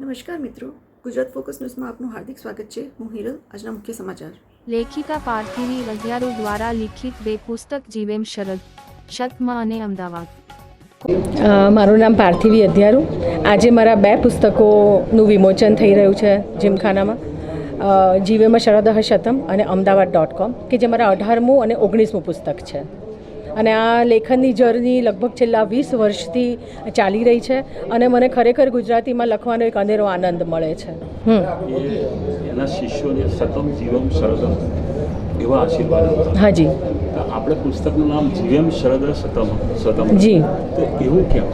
નમસ્કાર મિત્રો, ગુજરાત ફોકસ ન્યૂઝમાં આપનું હાર્દિક સ્વાગત છે. હું હિરલ. આજના મુખ્ય સમાચાર. લેખિકા પાર્થિવી અધ્યારુ દ્વારા લિખિત બે પુસ્તક જીવેમ શરદ શતમાં અને અમદાવાદ. મારું નામ પાર્થિવી અધ્યારુ. આજે મારા બે પુસ્તકોનું વિમોચન થઈ રહ્યું છે જીમખાનામાં. જીવેમ શરદ શતમ અને અમદાવાદ.com કે જે મારા 18મું અને 19મું પુસ્તક છે. અને આ લેખનની જર્ની લગભગ છેલ્લા 20 વર્ષથી ચાલી રહી છે અને મને ખરેખર ગુજરાતીમાં લખવાનો એક અનેરો આનંદ મળે છે. એના શિષ્યોને સતમ જીવમ શરદમ એવા આશીર્વાદ હતા. હાજી. આપણે પુસ્તકનું નામ જીવેમ શરદ સતમ જી. તો એવું કેમ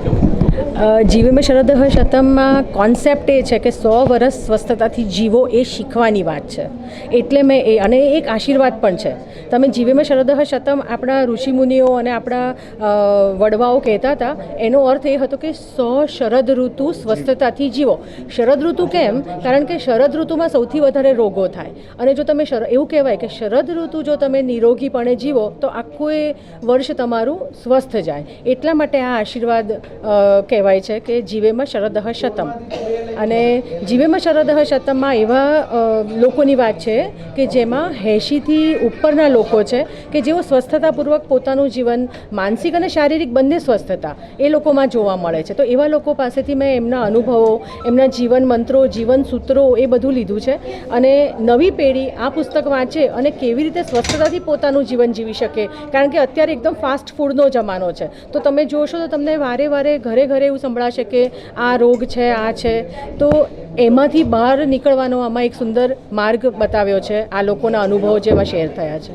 જીવેમ શરદ શતમમાં કોન્સેપ્ટ એ છે કે 100 વર્ષ સ્વસ્થતાથી જીવો એ શીખવાની વાત છે. એટલે મેં અને એક આશીર્વાદ પણ છે. તમે જીવેમ શરદ શતમ આપણા ઋષિમુનિઓ અને આપણા વડવાઓ કહેતા હતા. એનો અર્થ એ હતો કે 100 શરદ ઋતુ સ્વસ્થતાથી જીવો. શરદ ઋતુ કેમ? કારણ કે શરદ ઋતુમાં સૌથી વધારે રોગો થાય અને જો તમે એવું કહેવાય કે શરદ ઋતુ જો તમે નિરોગીપણે જીવો તો આખું એ વર્ષ તમારું સ્વસ્થ જાય. એટલા માટે આ આશીર્વાદ કહેવાય છે કે જીવેમ શરદ શતમ. અને જીવેમ શરદ શતમમાં એવા લોકોની વાત છે કે જેમાં 80થી ઉપરના લોકો છે કે જેઓ સ્વસ્થતાપૂર્વક પોતાનું જીવન માનસિક અને શારીરિક બંને સ્વસ્થતા એ લોકોમાં જોવા મળે છે. તો એવા લોકો પાસેથી મેં એમના અનુભવો, એમના જીવન મંત્રો, જીવન સૂત્રો એ બધું લીધું છે. અને નવી પેઢી આ પુસ્તક વાંચે અને કેવી રીતે સ્વસ્થતાથી પોતાનું જીવન જીવી શકે. કારણ કે અત્યારે એકદમ ફાસ્ટ ફૂડનો જમાનો છે. તો તમે જોશો તો તમને વારે વારે ઘરે એવું સંભળાશે કે આ રોગ છે, આ છે. તો એમાંથી બહાર નીકળવાનો આમાં એક સુંદર માર્ગ બતાવ્યો છે. આ લોકોના અનુભવો જેમાં શેર થયા છે.